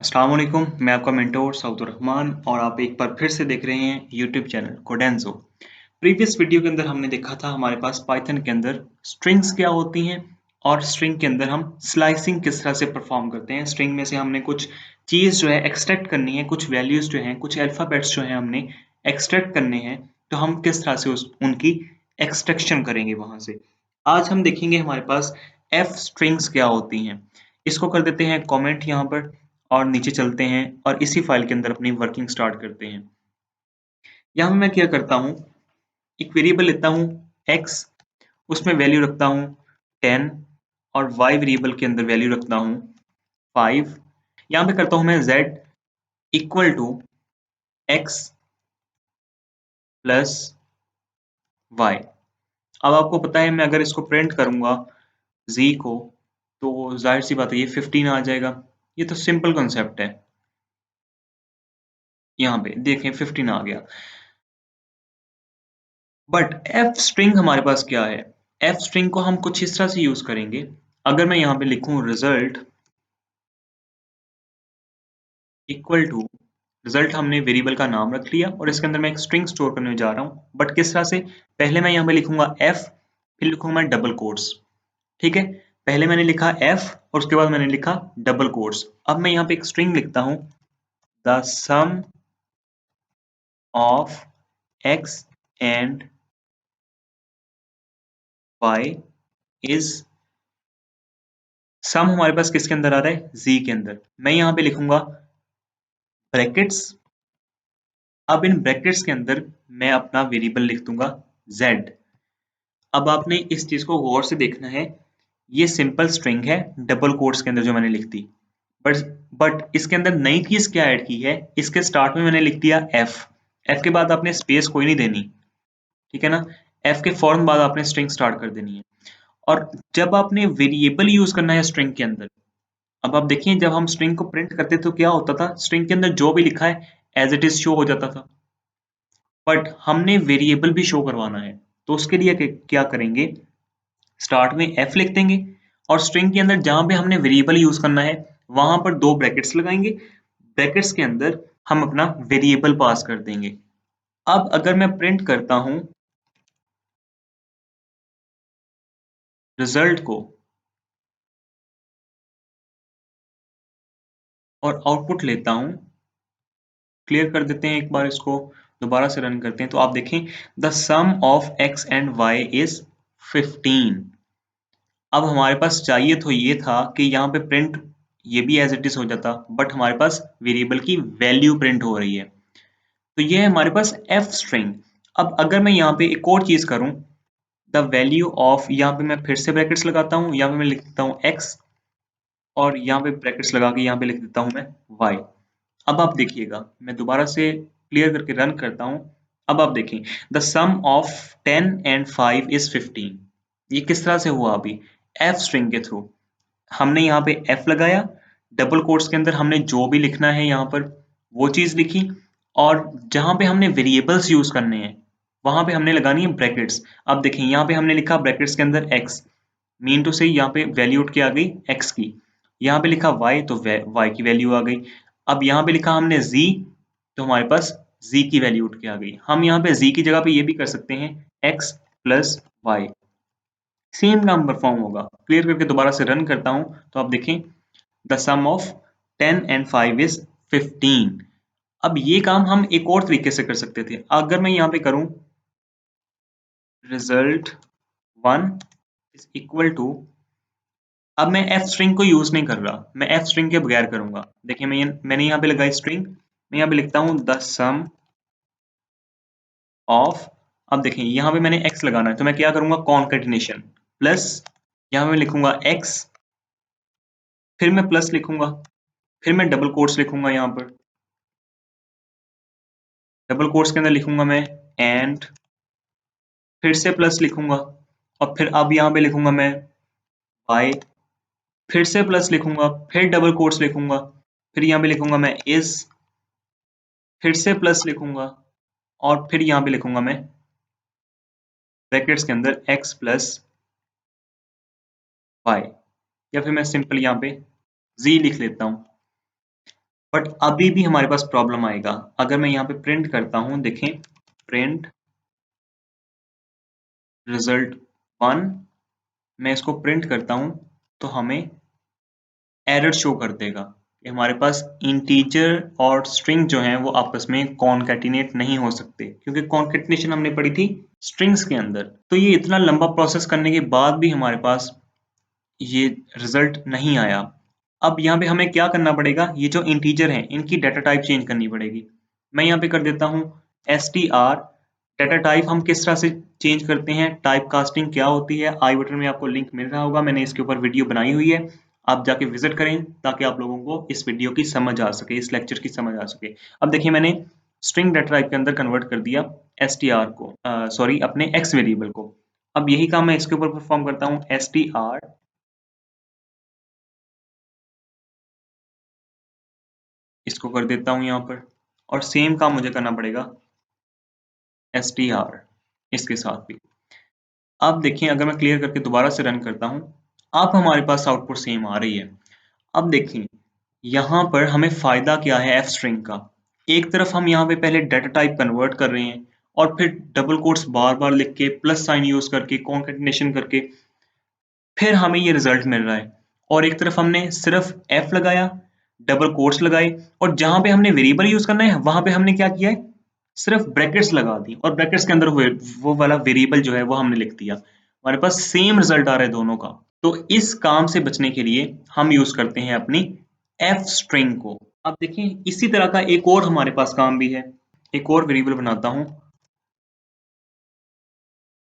अस्सलाम वालेकुम, मैं आपका मेंटोर सऊदुर रहमान और आप एक बार फिर से देख रहे हैं यूट्यूब चैनल कोडेंजो। प्रीवियस वीडियो के अंदर हमने देखा था हमारे पास पाइथन के अंदर स्ट्रिंग्स क्या होती हैं और स्ट्रिंग के अंदर हम स्लाइसिंग किस तरह से परफॉर्म करते हैं। स्ट्रिंग में से हमने कुछ चीज़ जो है एक्सट्रैक्ट करनी है, कुछ वैल्यूज़ जो हैं, कुछ अल्फ़ाबेट्स जो हैं हमने एक्सट्रैक्ट करने हैं, तो हम किस तरह से उस उनकी एक्सट्रैक्शन करेंगे वहाँ से। आज हम देखेंगे हमारे पास एफ स्ट्रिंग्स क्या होती हैं। इसको कर देते हैं कमेंट यहाँ पर और नीचे चलते हैं और इसी फाइल के अंदर अपनी वर्किंग स्टार्ट करते हैं। यहाँ मैं क्या करता हूँ, एक वेरिएबल लेता हूँ x, उसमें वैल्यू रखता हूँ 10 और y वेरिएबल के अंदर वैल्यू रखता हूँ 5। यहाँ पे करता हूँ मैं z equal to x plus y। अब आपको पता है मैं अगर इसको प्रिंट करूंगा z को तो जाहिर सी बात है ये 15 आ जाएगा। ये तो सिंपल कॉन्सेप्ट है। यहाँ पे देखें 15 आ गया। बट एफ स्ट्रिंग हमारे पास क्या है? एफ स्ट्रिंग को हम कुछ इस तरह से यूज करेंगे। अगर मैं यहाँ पे लिखूं रिजल्ट इक्वल टू, रिजल्ट हमने वेरिएबल का नाम रख लिया और इसके अंदर मैं एक स्ट्रिंग स्टोर करने जा रहा हूँ। बट किस तरह से? पहले मैं यहाँ पे लिखूंगा एफ, फिर लिखूंगा मैं डबल कोट्स। ठीक है, पहले मैंने लिखा एफ और उसके बाद मैंने लिखा डबल कोट्स। अब मैं यहाँ पे एक स्ट्रिंग लिखता हूँ, the sum of x and y is, sum हमारे पास किसके अंदर आ रहा है? जी के अंदर। मैं यहाँ पे लिखूंगा ब्रैकेट्स। अब इन ब्रैकेट्स के अंदर मैं अपना वेरिएबल लिख दूंगा z। अब आपने इस चीज को गौर से देखना है, ये सिंपल स्ट्रिंग है डबल कोट्स के अंदर जो मैंने लिख दी। बट इसके अंदर नई चीज क्या ऐड की है, इसके स्टार्ट में मैंने लिख दिया f। f के बाद आपने स्पेस कोई नहीं देनी, ठीक है ना। f के फौरन बाद आपने स्ट्रिंग स्टार्ट कर देनी है। और जब आपने वेरिएबल यूज करना है स्ट्रिंग के अंदर, अब आप देखिए जब हम स्ट्रिंग को प्रिंट करते तो क्या होता था, स्ट्रिंग के अंदर जो भी लिखा है एज इट इज शो हो जाता था। बट हमने वेरिएबल भी शो करवाना है, तो उसके लिए क्या करेंगे, स्टार्ट में f लिख देंगे और स्ट्रिंग के अंदर जहां पे हमने वेरिएबल यूज करना है वहां पर दो ब्रैकेट्स लगाएंगे। ब्रैकेट्स के अंदर हम अपना वेरिएबल पास कर देंगे। अब अगर मैं प्रिंट करता हूं रिजल्ट को और आउटपुट लेता हूं, क्लियर कर देते हैं एक बार, इसको दोबारा से रन करते हैं तो आप देखें the sum of x and y is 15। अब हमारे पास चाहिए तो ये था कि यहाँ पे प्रिंट ये भी एज इट इज हो जाता, बट हमारे पास वेरिएबल की वैल्यू प्रिंट हो रही है। तो ये है हमारे पास एफ स्ट्रिंग। अब अगर मैं यहाँ पे एक और चीज करूं, द वैल्यू ऑफ, यहाँ पे मैं फिर से ब्रैकेट्स लगाता हूँ, यहाँ पे मैं लिख देता हूँ x और यहाँ पे ब्रैकेट्स लगा के यहाँ पे लिख देता हूँ मैं y। अब आप देखिएगा, मैं दोबारा से क्लियर करके रन करता हूँ। अब आप देखें the sum of 10 and 5 is 15। ये किस तरह से हुआ? अभी एफ स्ट्रिंग के थ्रू हमने यहाँ पे एफ लगाया, डबल कोट्स के अंदर हमने जो भी लिखना है यहाँ पर वो चीज लिखी, और जहां पे हमने वेरिएबल्स यूज करने हैं वहां पे हमने लगानी है ब्रैकेट्स। अब देखें यहाँ पे हमने लिखा ब्रैकेट्स के अंदर x, मीन टू से यहाँ पे वैल्यू उठ के आ गई x की। यहाँ पे लिखा y तो y की वैल्यू आ गई। अब यहाँ पे लिखा हमने z तो हमारे पास z की वैल्यू उठ के आ गई। हम यहाँ पे z की जगह पे ये भी कर सकते हैं x प्लस वाई, सेम काम परफॉर्म होगा। क्लियर करके दोबारा से रन करता हूं तो आप देखें the sum of 10 and 5 is 15। अब ये काम हम एक और तरीके से कर सकते थे। अगर मैं यहाँ पे करूं रिजल्ट 1 इज इक्वल टू, अब मैं एफ स्ट्रिंग को यूज नहीं कर रहा, मैं एफ स्ट्रिंग के बगैर करूंगा। देखिए मैंने यहाँ पे लगाई स्ट्रिंग, मैं यहाँ पे लिखता हूँ द सम ऑफ। अब देखें यहाँ पे मैंने x लगाना है तो मैं क्या करूंगा, कॉन्केटिनेशन प्लस, यहाँ पे मैं लिखूंगा x, फिर मैं प्लस लिखूंगा, फिर मैं डबल कोट्स लिखूंगा, यहाँ पर डबल कोट्स के अंदर लिखूंगा मैं एंड, फिर से प्लस लिखूंगा और फिर अब यहाँ पे लिखूंगा मैं बाय, फिर से प्लस लिखूंगा, फिर डबल कोट्स लिखूंगा, फिर यहाँ पे लिखूंगा मैं इज, फिर से प्लस लिखूंगा और फिर यहाँ पे लिखूंगा मैं ब्रैकेट्स के अंदर x प्लस वाई, या फिर मैं सिंपल यहाँ पे z लिख लेता हूँ। बट अभी भी हमारे पास प्रॉब्लम आएगा। अगर मैं यहाँ पे प्रिंट करता हूँ, देखें, प्रिंट रिजल्ट 1, मैं इसको प्रिंट करता हूँ तो हमें एरर शो कर देगा कि हमारे पास इंटीजर और स्ट्रिंग जो है वो आपस में कॉन्कैटिनेट नहीं हो सकते, क्योंकि कॉन्कैटिनेशन हमने पढ़ी थी स्ट्रिंग्स के अंदर। तो ये इतना लंबा प्रोसेस करने के बाद भी हमारे पास ये रिजल्ट नहीं आया। अब यहाँ पे हमें क्या करना पड़ेगा, ये जो इंटीजर हैं इनकी डाटा टाइप चेंज करनी पड़ेगी। मैं यहाँ पे कर देता हूँ str। डाटा टाइप हम किस तरह से चेंज करते हैं, टाइप कास्टिंग क्या होती है, आई बटन में आपको लिंक मिल रहा होगा, मैंने इसके ऊपर वीडियो बनाई हुई है, आप जाके विजिट करें ताकि आप लोगों को इस वीडियो की समझ आ सके, इस लेक्चर की समझ आ सके। अब देखिए, मैंने स्ट्रिंग डाटा टाइप के अंदर कन्वर्ट कर दिया str को, सॉरी अपने x वेरिएबल को। अब यही काम मैं इसके ऊपर परफॉर्म करता हूँ, str इसको कर देता हूँ यहाँ पर, और सेम काम मुझे करना पड़ेगा str इसके साथ भी। अब देखिए, अगर मैं क्लियर करके दोबारा से रन करता हूँ, अब हमारे पास आउटपुट सेम आ रही है। अब देखिए, यहाँ पर हमें फायदा क्या है एफ स्ट्रिंग का। एक तरफ हम यहाँ पे पहले डाटा टाइप कन्वर्ट कर रहे हैं और फिर डबल कोट्स बार बार लिख के प्लस साइन यूज करके कॉन्केटिनेशन करके फिर हमें ये रिजल्ट मिल रहा है। और एक तरफ हमने सिर्फ एफ लगाया, डबल कोट्स लगाए, और जहां पे हमने वेरिएबल यूज करना है वहां पे हमने क्या किया है, सिर्फ ब्रैकेट्स लगा दी और ब्रैकेट्स के अंदर वो वाला वेरिएबल जो है वो हमने लिख दिया। हमारे पास सेम रिजल्ट आ रहा है दोनों का। तो इस काम से बचने के लिए हम यूज करते हैं अपनी एफ स्ट्रिंग को। अब देखिए, इसी तरह का एक और हमारे पास काम भी है। एक और वेरिएबल बनाता हूं,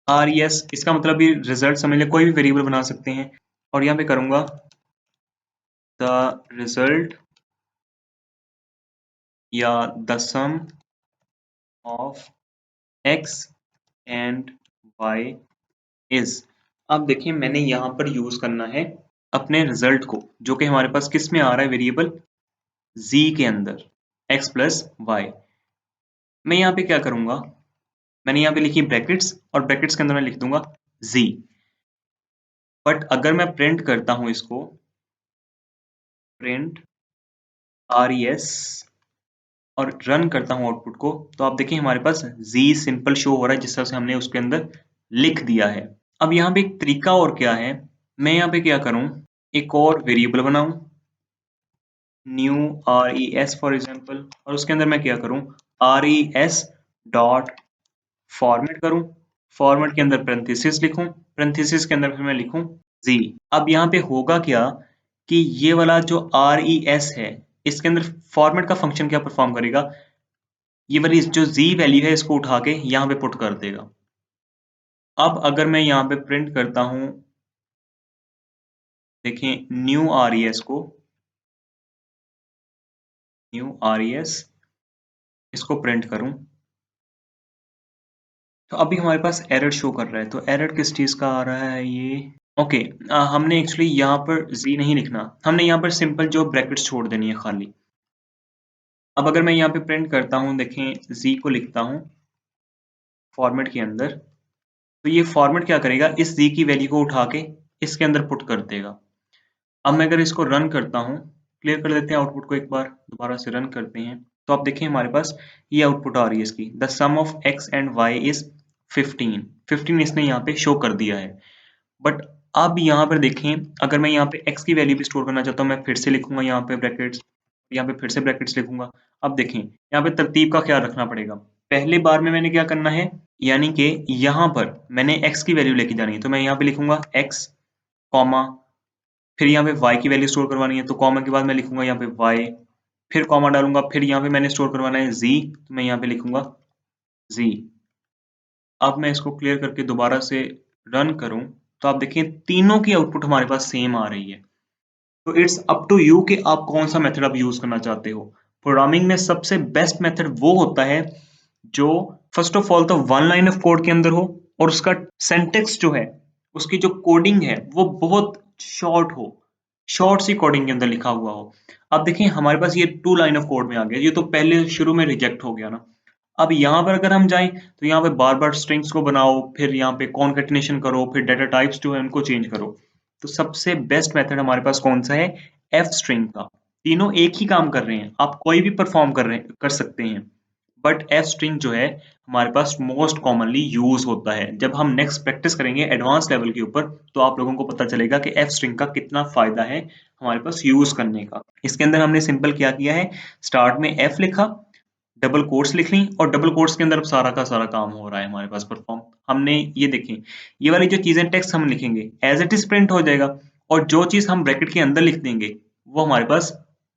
res, इसका मतलब भी रिजल्ट समझ ले, कोई भी वेरिएबल बना सकते हैं। और यहाँ पे करूंगा द रिजल्ट या the sum of x and y is. अब देखिए, मैंने यहां पर यूज करना है अपने रिजल्ट को, जो कि हमारे पास किस में आ रहा है, वेरिएबल z के अंदर, x प्लस y। मैं यहाँ पे क्या करूंगा, मैंने यहाँ पे लिखी ब्रैकेट्स और ब्रैकेट्स के अंदर मैं लिख दूंगा z। बट अगर मैं प्रिंट करता हूं इसको, प्रिंट res, और रन करता हूं आउटपुट को, तो आप देखिए हमारे पास z सिंपल शो हो रहा है जिस तरह से हमने उसके अंदर लिख दिया है। अब यहाँ पे एक तरीका और क्या है, मैं यहाँ पे क्या करूं, एक और वेरिएबल बनाऊं, न्यू res फॉर एग्जांपल, और उसके अंदर मैं क्या करूं, res डॉट फॉर्मेट करूं, फॉर्मेट के अंदर पेरेंथेसिस लिखूं, पेरेंथेसिस के अंदर फिर मैं लिखूं z। अब यहाँ पे होगा क्या कि ये वाला जो res है, इसके अंदर फॉर्मेट का फंक्शन क्या परफॉर्म करेगा, ये वाली जो z वैल्यू है इसको उठा के यहाँ पे पुट कर देगा। अब अगर मैं यहाँ पे प्रिंट करता हूँ, देखें न्यू res को, न्यू res इसको प्रिंट करूं, तो अभी हमारे पास एरर शो कर रहा है। तो एरर किस चीज का आ रहा है ये, ओके, हमने एक्चुअली यहाँ पर z नहीं लिखना, हमने यहाँ पर सिंपल जो ब्रैकेट्स छोड़ देनी है खाली। अब अगर मैं यहाँ पे प्रिंट करता हूँ, देखें z को लिखता हूँ फॉर्मेट के अंदर, तो ये फॉर्मेट क्या करेगा, इस z की वैल्यू को उठा के इसके अंदर पुट कर देगा। अब मैं अगर इसको रन करता हूँ, क्लियर कर देते हैं आउटपुट को, एक बार दोबारा से रन करते हैं, तो आप देखिए हमारे पास ये आउटपुट आ रही है इसकी, the sum of x and y is 15 इसने यहाँ पे शो कर दिया है। बट अब यहाँ पर देखें, अगर मैं यहाँ पे x की वैल्यू भी स्टोर करना चाहता हूँ, मैं फिर से लिखूंगा यहाँ पे ब्रैकेट्स, यहाँ पे फिर से ब्रैकेट्स लिखूंगा। अब देखें, यहाँ पे तरतीब का ख्याल रखना पड़ेगा। पहले बार में मैंने क्या करना है, यानी कि यहाँ पर मैंने x की वैल्यू लेके जानी है, तो मैं यहाँ पे लिखूंगा x, कॉमा, फिर यहाँ पे y की वैल्यू स्टोर करवानी है, तो कॉमा के बाद मैं लिखूंगा यहाँ पे y, फिर कॉमा डालूंगा, फिर यहाँ पे मैंने स्टोर करवाना है z, तो मैं यहाँ पे लिखूंगा z। अब मैं इसको क्लियर करके दोबारा से रन करूं, तो आप देखिए तीनों की आउटपुट हमारे पास सेम आ रही है। तो इट्स अप टू यू कि आप कौन सा मेथड आप यूज करना चाहते हो। प्रोग्रामिंग में सबसे बेस्ट मेथड वो होता है जो फर्स्ट ऑफ ऑल तो वन लाइन ऑफ कोड के अंदर हो, और उसका सिंटेक्स जो है, उसकी जो कोडिंग है वो बहुत शॉर्ट हो, शॉर्ट सी कोडिंग के अंदर लिखा हुआ हो। अब देखिए हमारे पास ये टू लाइन ऑफ कोड में आ गया, ये तो पहले शुरू में रिजेक्ट हो गया ना। अब यहाँ पर अगर हम जाएं, तो यहाँ पे बार बार स्ट्रिंग्स को बनाओ, फिर यहाँ पे कॉन्केटिनेशन करो, फिर डाटा टाइप्स जो है उनको चेंज करो। तो सबसे बेस्ट मेथड हमारे पास कौन सा है, एफ स्ट्रिंग का। तीनों एक ही काम कर रहे हैं, आप कोई भी परफॉर्म कर सकते हैं, बट एफ स्ट्रिंग जो है हमारे पास मोस्ट कॉमनली यूज होता है। जब हम नेक्स्ट प्रैक्टिस करेंगे एडवांस लेवल के ऊपर तो आप लोगों को पता चलेगा कि एफ स्ट्रिंग का कितना फायदा है हमारे पास यूज करने का। इसके अंदर हमने सिंपल क्या किया है, स्टार्ट में एफ लिखा, डबल कोट्स लिख ली और डबल कोट्स के अंदर अब सारा का सारा काम हो रहा है हमारे पास परफॉर्म। हमने ये देखें, ये वाली जो चीजें टेक्स्ट हम लिखेंगे एज इट इज प्रिंट हो जाएगा, और जो चीज हम ब्रैकेट के अंदर लिख देंगे वो हमारे पास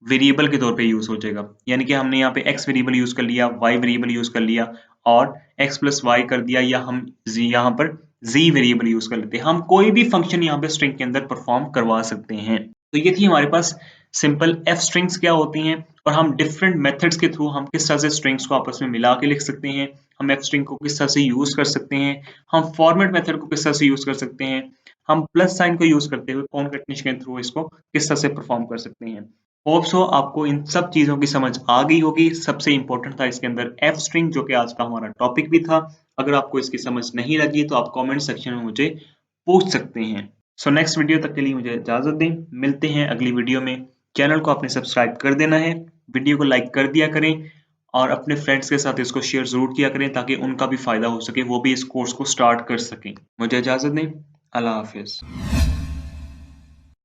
वेरिएबल के तौर पे यूज हो जाएगा। यानी कि हमने यहाँ पे x वेरिएबल यूज कर लिया, y वेरिएबल यूज कर लिया और x प्लस वाई कर दिया, या हम यहाँ पर z वेरिएबल यूज कर लेते हैं। हम कोई भी फंक्शन यहाँ पे स्ट्रिंग के अंदर परफॉर्म करवा सकते हैं। तो ये थी हमारे पास सिंपल एफ स्ट्रिंग्स क्या होती हैं, और हम डिफरेंट मेथड्स के थ्रू हम किस तरह से स्ट्रिंग्स को आपस में मिला के लिख सकते हैं, हम एफ स्ट्रिंग को किस तरह से यूज कर सकते हैं, हम फॉर्मेट मेथड को किस तरह से यूज कर सकते हैं, हम प्लस साइन को यूज करते हुए कॉन्कैटिनेशन के थ्रू इसको किस तरह से परफॉर्म कर सकते हैं। होप सो आपको इन सब चीजों की समझ आ गई होगी। सबसे इंपॉर्टेंट था इसके अंदर एफ स्ट्रिंग, जो कि आज का हमारा टॉपिक भी था। अगर आपको इसकी समझ नहीं लगी तो आप कमेंट सेक्शन में मुझे पूछ सकते हैं। सो नेक्स्ट वीडियो तक के लिए मुझे इजाजत दें, मिलते हैं अगली वीडियो में। चैनल को आपने सब्सक्राइब कर देना है, वीडियो को लाइक कर दिया करें और अपने फ्रेंड्स के साथ इसको शेयर जरूर किया करें ताकि उनका भी फायदा हो सके, वो भी इस कोर्स को स्टार्ट कर सकें। मुझे इजाजत दें, अल्लाह हाफिज।